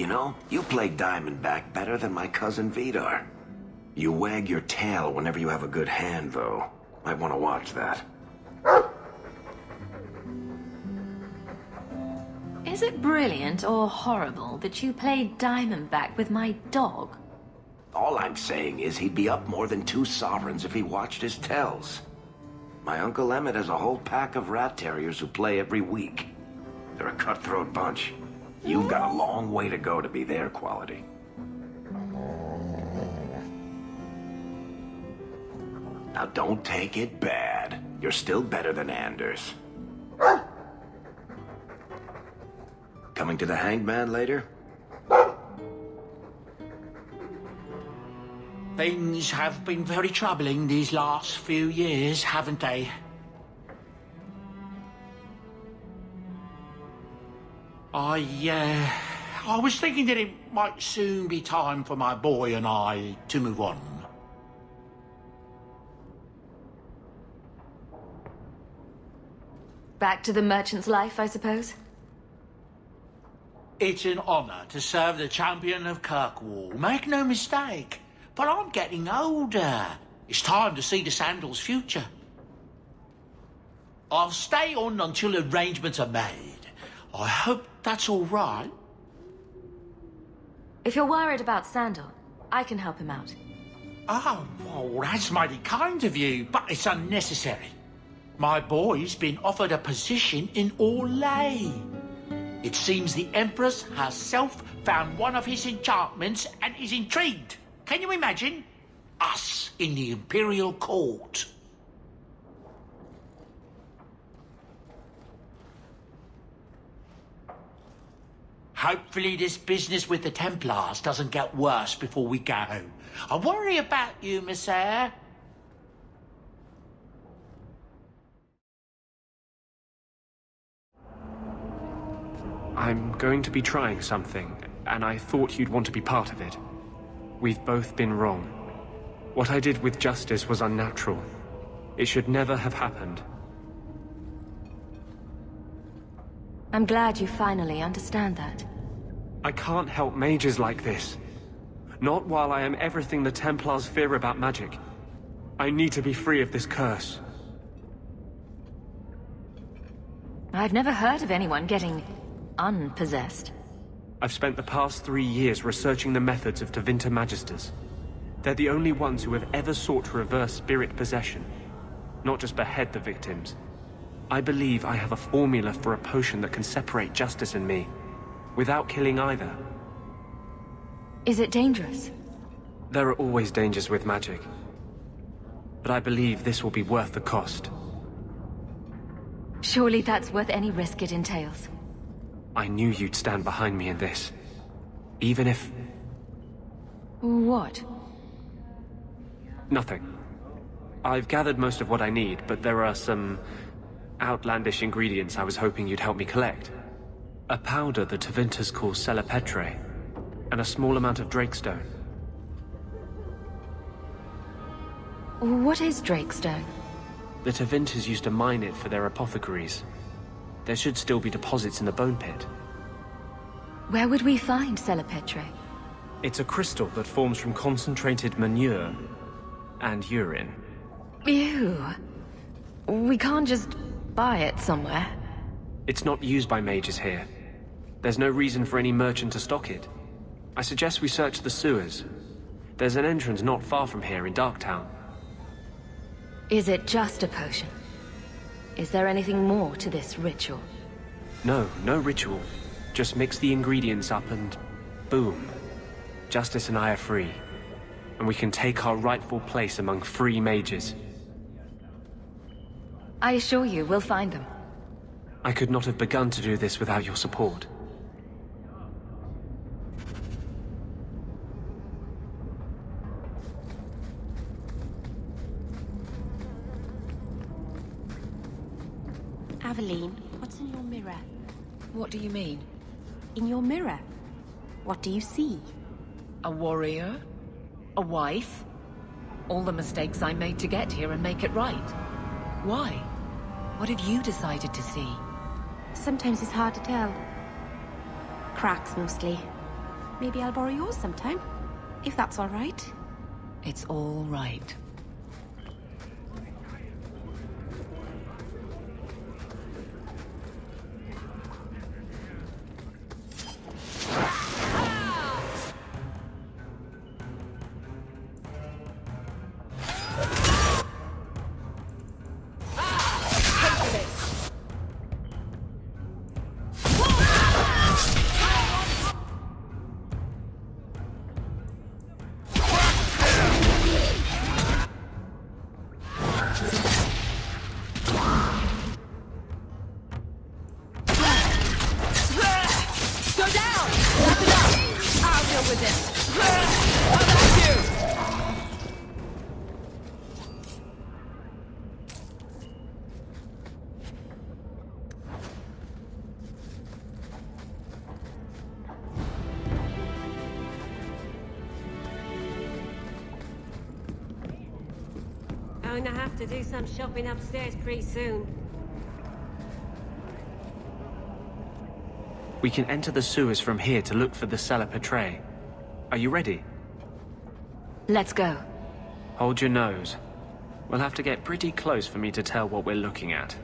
You know, you play Diamondback better than my cousin Vidar. You wag your tail whenever you have a good hand, though. Might want to watch that. Is it brilliant or horrible that you played Diamondback with my dog? All I'm saying is he'd be up more than 2 sovereigns if he watched his tells. My Uncle Emmett has a whole pack of rat terriers who play every week. They're a cutthroat bunch. You've got a long way to go to be their quality. Now don't take it bad. You're still better than Anders. Coming to the Hangman later? Things have been very troubling these last few years, haven't they? I was thinking that it might soon be time for my boy and I to move on. Back to the merchant's life, I suppose? It's an honor to serve the champion of Kirkwall, make no mistake. But I'm getting older. It's time to see the Sandal's future. I'll stay on until arrangements are made. I hope that's all right. If you're worried about Sandal, I can help him out. Oh, well, that's mighty kind of you, but it's unnecessary. My boy's been offered a position in Orlais. It seems the Empress herself found one of his enchantments and is intrigued. Can you imagine? Us in the Imperial Court. Hopefully this business with the Templars doesn't get worse before we go. I worry about you, Miss Eyre. I'm going to be trying something, and I thought you'd want to be part of it. We've both been wrong. What I did with Justice was unnatural. It should never have happened. I'm glad you finally understand that. I can't help mages like this. Not while I am everything the Templars fear about magic. I need to be free of this curse. I've never heard of anyone getting unpossessed. I've spent the past 3 years researching the methods of Tevinter Magisters. They're the only ones who have ever sought to reverse spirit possession, not just behead the victims. I believe I have a formula for a potion that can separate Justice and me, without killing either. Is it dangerous? There are always dangers with magic, but I believe this will be worth the cost. Surely that's worth any risk it entails. I knew you'd stand behind me in this, even if... What? Nothing. I've gathered most of what I need, but there are some outlandish ingredients I was hoping you'd help me collect. A powder the Tevinters call Celepetre, and a small amount of Drakestone. What is Drakestone? The Tevinters used to mine it for their apothecaries. There should still be deposits in the bone pit. Where would we find Celepetre? It's a crystal that forms from concentrated manure and urine. Ew. We can't just buy it somewhere. It's not used by mages here. There's no reason for any merchant to stock it. I suggest we search the sewers. There's an entrance not far from here in Darktown. Is it just a potion? Is there anything more to this ritual? No ritual. Just mix the ingredients up and... boom. Justice and I are free. And we can take our rightful place among free mages. I assure you, we'll find them. I could not have begun to do this without your support. Aveline, what's in your mirror? What do you mean? In your mirror? What do you see? A warrior? A wife? All the mistakes I made to get here and make it right. Why? What have you decided to see? Sometimes it's hard to tell. Cracks, mostly. Maybe I'll borrow yours sometime, if that's all right. It's all right. Going to have to do some shopping upstairs pretty soon. We can enter the sewers from here to look for the cellar portrait. Are you ready? Let's go. Hold your nose. We'll have to get pretty close for me to tell what we're looking at.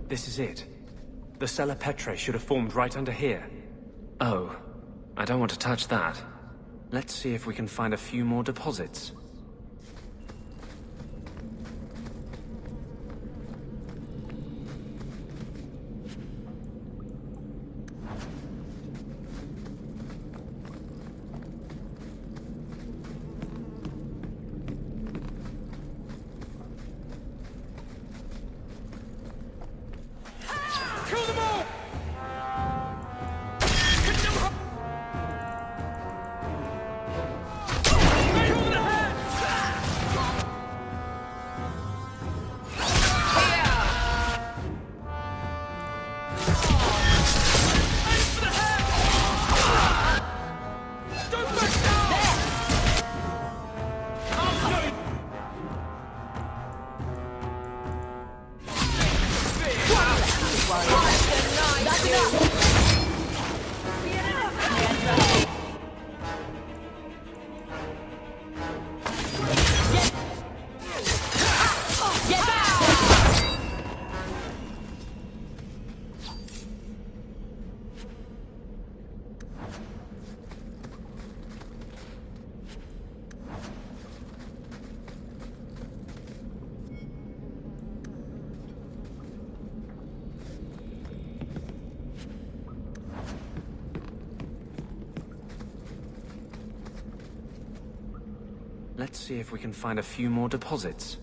This is it. The cellar petre should have formed right under here. Oh, I don't want to touch that. Let's see if we can find a few more deposits. Let's see if we can find a few more deposits.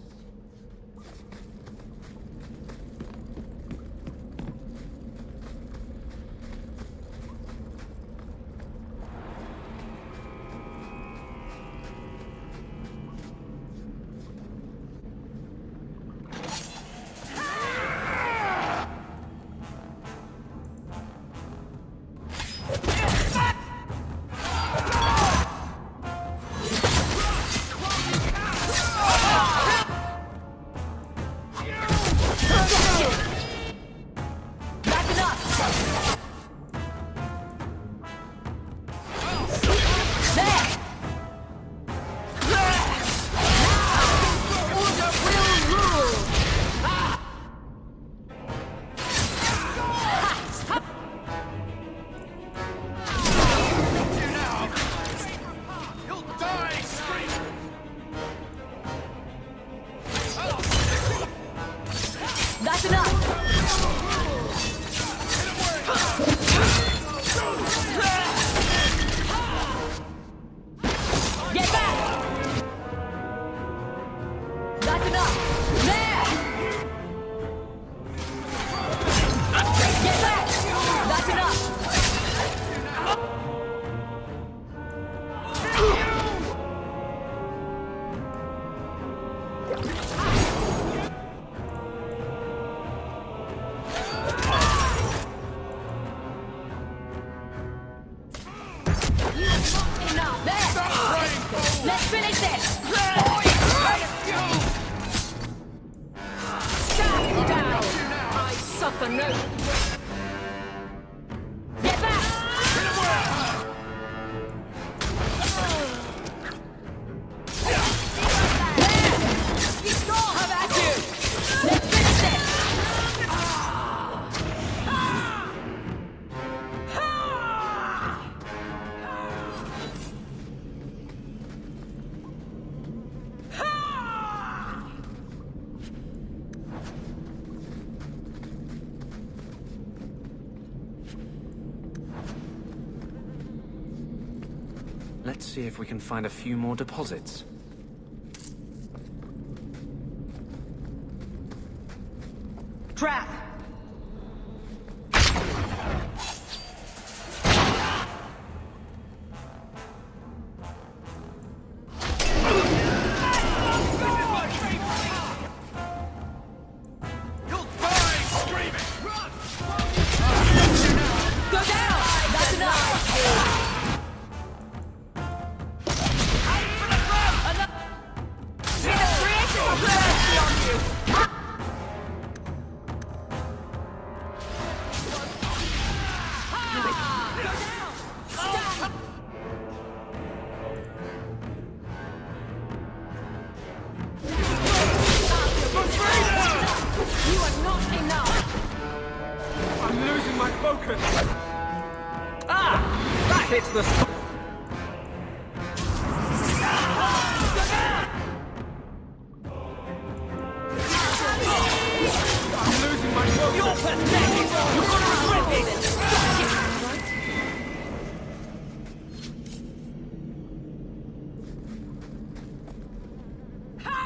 for no... Get back! Have at you! Let's finish this! Let's see if we can find a few more deposits. Trap! Go down! That's enough! You are not enough! I'm losing my focus! Ah! That hits the... I'm losing my focus! You're pathetic! You're gonna regret this!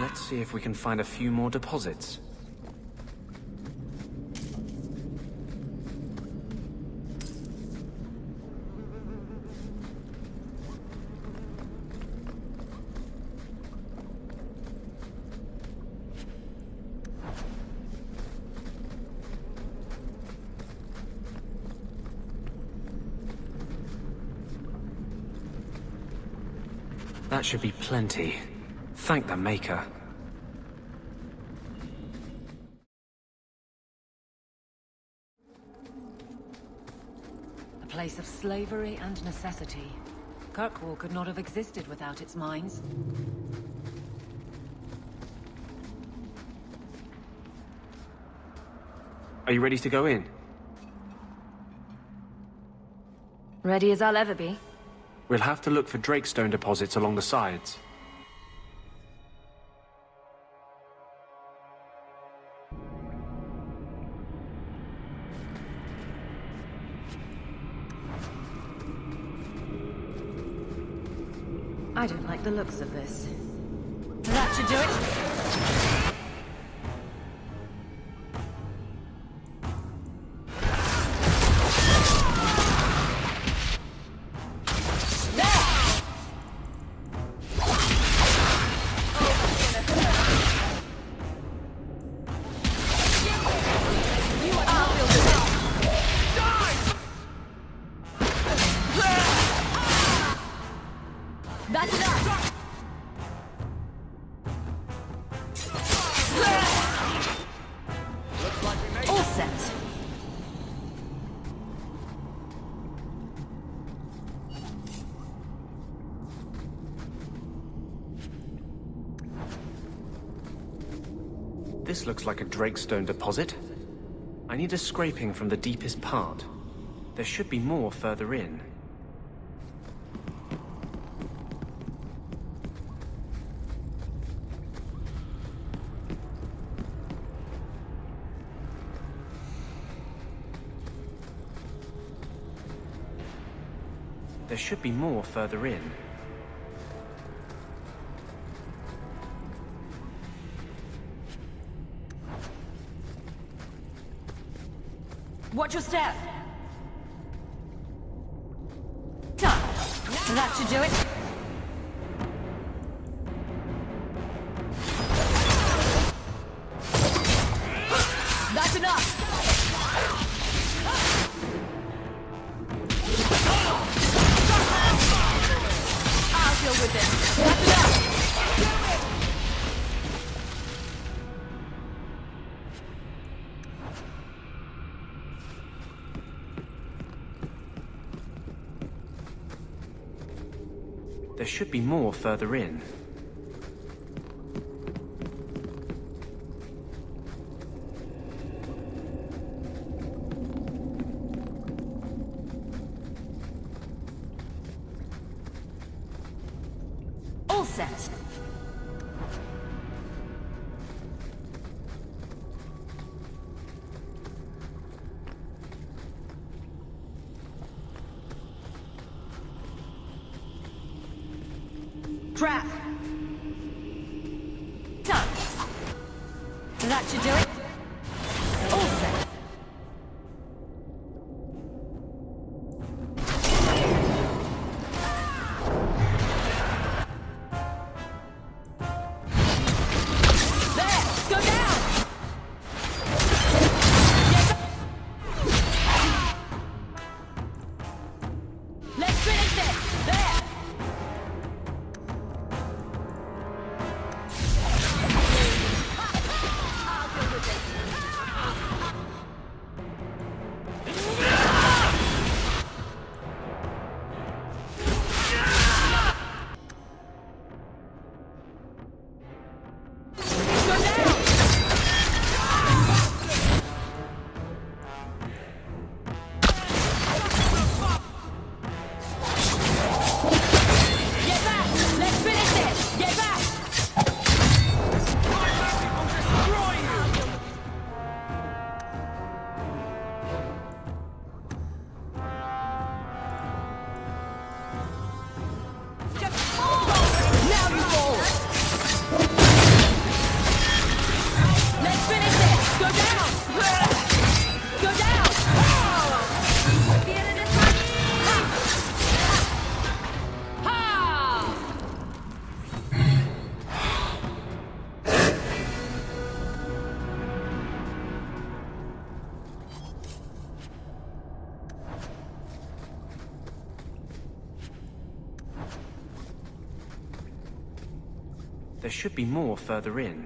Let's see if we can find a few more deposits. That should be plenty. Thank the Maker. A place of slavery and necessity. Kirkwall could not have existed without its mines. Are you ready to go in? Ready as I'll ever be. We'll have to look for Drakestone deposits along the sides. I don't like the looks of this. That should do it. That's enough! All set. This looks like a Drakestone deposit. I need a scraping from the deepest part. There should be more further in. There should be more further in. Watch your step! Done! That should do it! That's enough! I'll deal with this! That's enough! There should be more further in. All set. Trap. Done. That should do it. All set. There! Go down! Let's finish this! There! There should be more further in.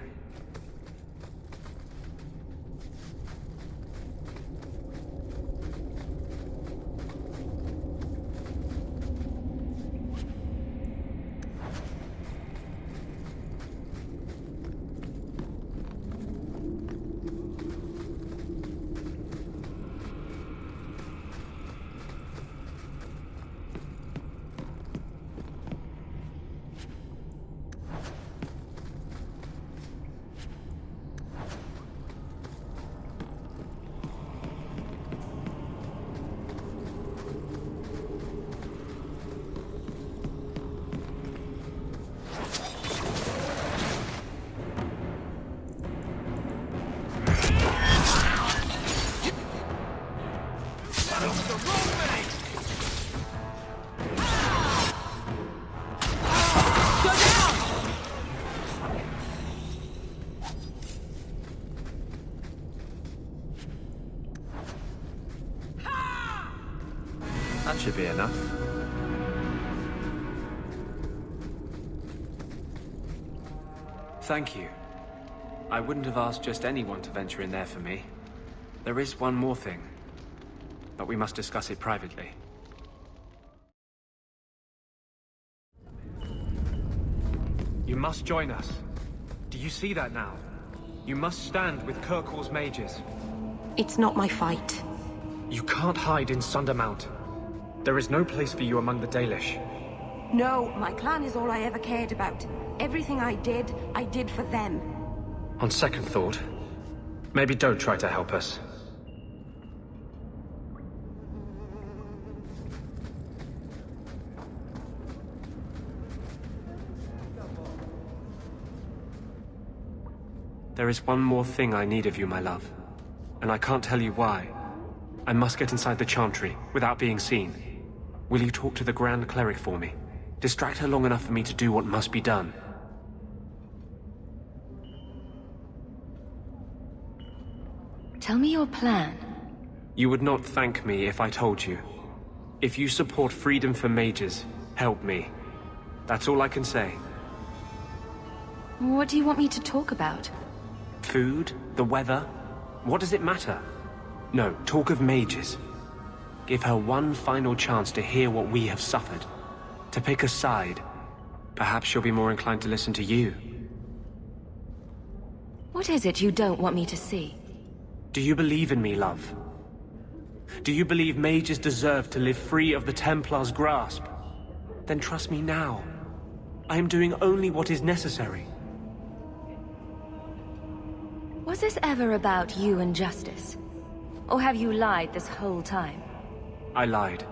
That should be enough. Thank you. I wouldn't have asked just anyone to venture in there for me. There is one more thing, but we must discuss it privately. You must join us. Do you see that now? You must stand with Kirkwall's mages. It's not my fight. You can't hide in Sundermount. There is no place for you among the Dalish. No, my clan is all I ever cared about. Everything I did for them. On second thought, maybe don't try to help us. There is one more thing I need of you, my love. And I can't tell you why. I must get inside the Chantry, without being seen. Will you talk to the Grand Cleric for me? Distract her long enough for me to do what must be done. Tell me your plan. You would not thank me if I told you. If you support freedom for mages, help me. That's all I can say. What do you want me to talk about? Food? The weather? What does it matter? No, talk of mages. Give her one final chance to hear what we have suffered. To pick a side, Perhaps she'll be more inclined to listen to you. What is it you don't want me to see? Do you believe in me, love? Do you believe mages deserve to live free of the Templar's grasp? Then trust me now. I am doing only what is necessary. Was this ever about you and justice? Or have you lied this whole time? I lied.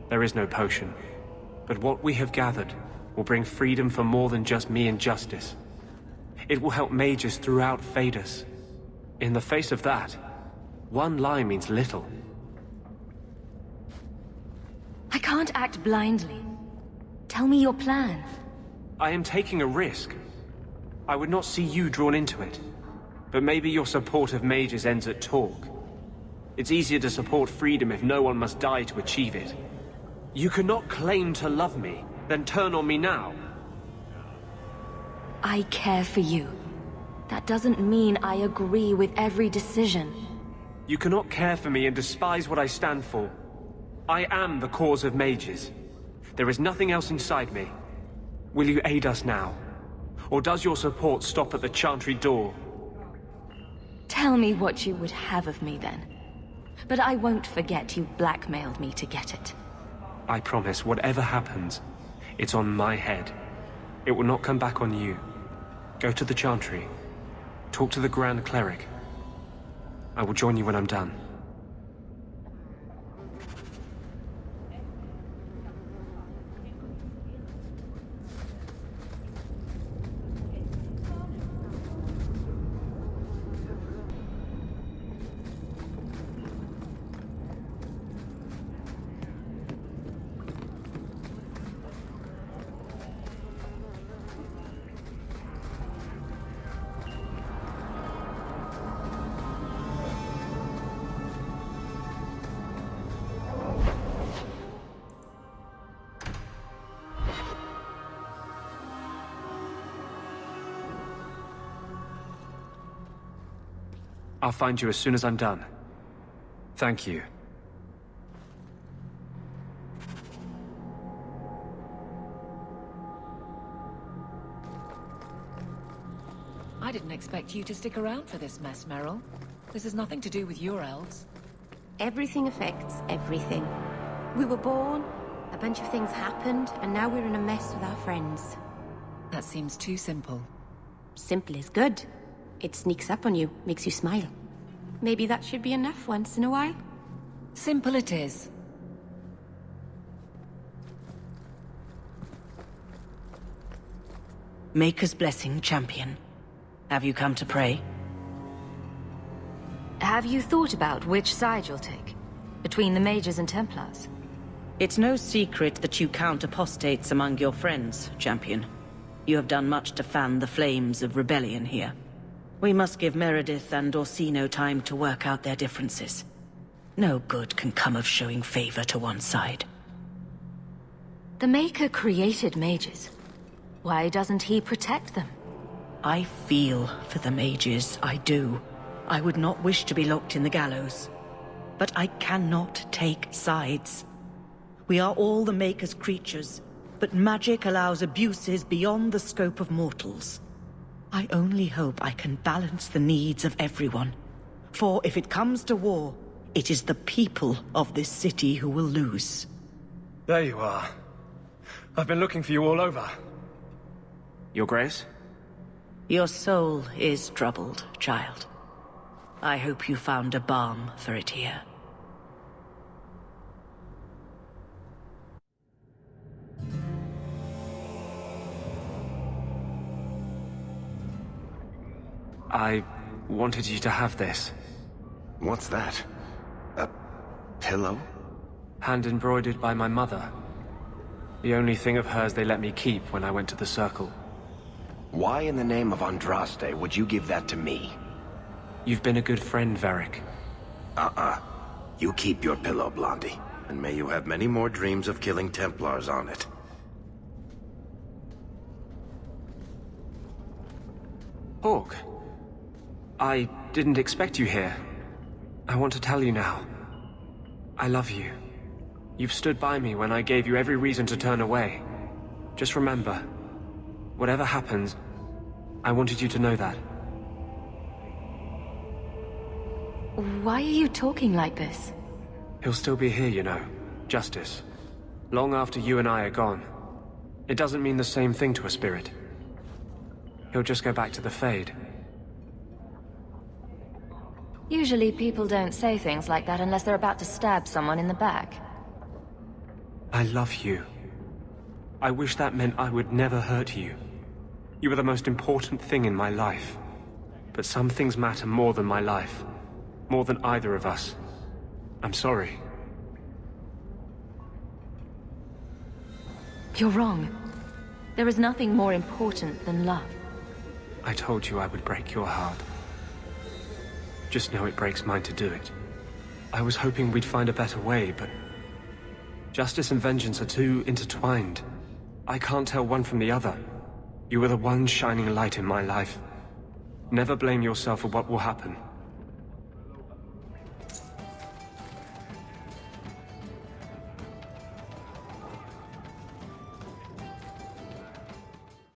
There is no potion. But what we have gathered will bring freedom for more than just me and justice. It will help mages throughout Phaedus. In the face of that, one lie means little. I can't act blindly. Tell me your plan. I am taking a risk. I would not see you drawn into it. But maybe your support of mages ends at talk. It's easier to support freedom if no one must die to achieve it. You cannot claim to love me, then turn on me now. I care for you. That doesn't mean I agree with every decision. You cannot care for me and despise what I stand for. I am the cause of mages. There is nothing else inside me. Will you aid us now? Or does your support stop at the Chantry door? Tell me what you would have of me then. But I won't forget you blackmailed me to get it. I promise, whatever happens, it's on my head. It will not come back on you. Go to the Chantry. Talk to the Grand Cleric. I will join you when I'm done. I'll find you as soon as I'm done. Thank you. I didn't expect you to stick around for this mess, Meryl. This has nothing to do with your elves. Everything affects everything. We were born, a bunch of things happened, and now we're in a mess with our friends. That seems too simple. Simple is good. It sneaks up on you, makes you smile. Maybe that should be enough once in a while. Simple it is. Maker's blessing, champion. Have you come to pray? Have you thought about which side you'll take? Between the mages and Templars? It's no secret that you count apostates among your friends, champion. You have done much to fan the flames of rebellion here. We must give Meredith and Orsino time to work out their differences. No good can come of showing favor to one side. The Maker created mages. Why doesn't he protect them? I feel for the mages, I do. I would not wish to be locked in the gallows. But I cannot take sides. We are all the Maker's creatures, but magic allows abuses beyond the scope of mortals. I only hope I can balance the needs of everyone. For if it comes to war, it is the people of this city who will lose. There you are. I've been looking for you all over. Your Grace? Your soul is troubled, child. I hope you found a balm for it here. I wanted you to have this. What's that? A pillow? Hand embroidered by my mother. The only thing of hers they let me keep when I went to the Circle. Why in the name of Andraste would you give that to me? You've been a good friend, Varric. You keep your pillow, Blondie. And may you have many more dreams of killing Templars on it. Hawke. I didn't expect you here. I want to tell you now. I love you. You've stood by me when I gave you every reason to turn away. Just remember, Whatever happens, I wanted you to know that. Why are you talking like this? He'll still be here, you know. Justice. Long after you and I are gone. It doesn't mean the same thing to a spirit. He'll just go back to the Fade. Usually people don't say things like that unless they're about to stab someone in the back. I love you. I wish that meant I would never hurt you. You were the most important thing in my life. But some things matter more than my life. More than either of us. I'm sorry. You're wrong. There is nothing more important than love. I told you I would break your heart. Just know it breaks mine to do it. I was hoping we'd find a better way, but... justice and vengeance are too intertwined. I can't tell one from the other. You were the one shining light in my life. Never blame yourself for what will happen.